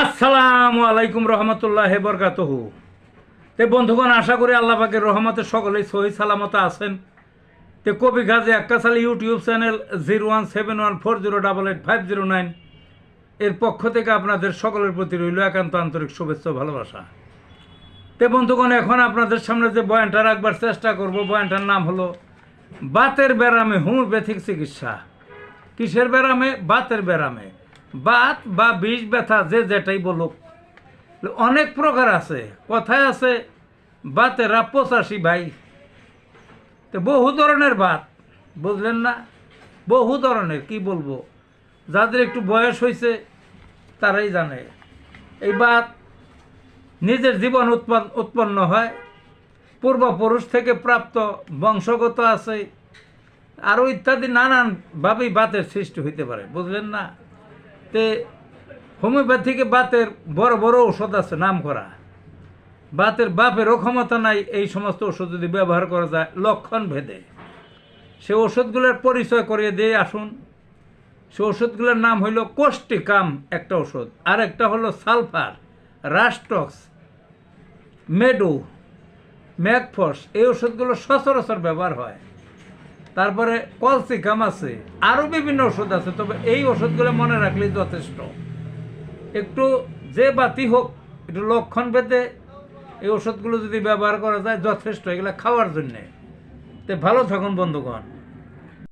আসসালামু আলাইকুম রহমতুল্লাহ বরকাতহু। তে বন্ধুগণ, আশা করি আল্লাহ পাকের রহমতে সকলেই সহি সালামত আছেন। তে কবি গাজী আক্কাস আলী ইউটিউব চ্যানেল 017140885009 এর পক্ষ থেকে আপনাদের সকলের প্রতি রইল একান্ত আন্তরিক শুভেচ্ছা ও ভালোবাসা। তে বন্ধুগণ, এখন আপনাদের সামনে যে বয়ানটা রাখবার চেষ্টা করব, বয়ানটার নাম হলো বাতের ব্যারামে হোমিওপ্যাথিক চিকিৎসা। কিসের ব্যারামে? বাতের ব্যারামে। বাত বা বিষ ব্যথা যে যেটাই বলুক, অনেক প্রকার আছে। কথায় আছে বাতেরা 85 ভাই। তো বহু ধরনের বাত, বুঝলেন না? বহু ধরনের, কি বলবো, যাদের একটু বয়স হয়েছে তারাই জানে। এই বাত নিজের জীবন উৎপন্ন হয়, পূর্বপুরুষ থেকে প্রাপ্ত, বংশগত আছে, আরও ইত্যাদি নানানভাবেই বাতের সৃষ্টি হইতে পারে, বুঝলেন না? তে হোমিওপ্যাথিকে বাতের বড় বড় ওষুধ আছে নাম করা। বাতের বাপেরও ক্ষমতা নাই এই সমস্ত ওষুধ যদি ব্যবহার করা যায় লক্ষণ ভেদে। সে ওষুধগুলোর পরিচয় করিয়ে দিয়ে আসুন। সে ওষুধগুলোর নাম হইল কোষ্টিকাম একটা ওষুধ, আর একটা হলো সালফার, রাস্টক্স, মেডু, ম্যাকফস। এই ওষুধগুলো সচরাচর ব্যবহার হয়। তারপরে কলসিকাম আছে, আরও বিভিন্ন ওষুধ আছে। তবে এই ওষুধগুলো মনে রাখলেই যথেষ্ট। একটু যে বাতি হোক, একটু লক্ষণ ভেদে এই ওষুধগুলো যদি ব্যবহার করা যায় যথেষ্ট, এগুলো খাওয়ার জন্যে। তো ভালো থাকুন বন্ধুগণ।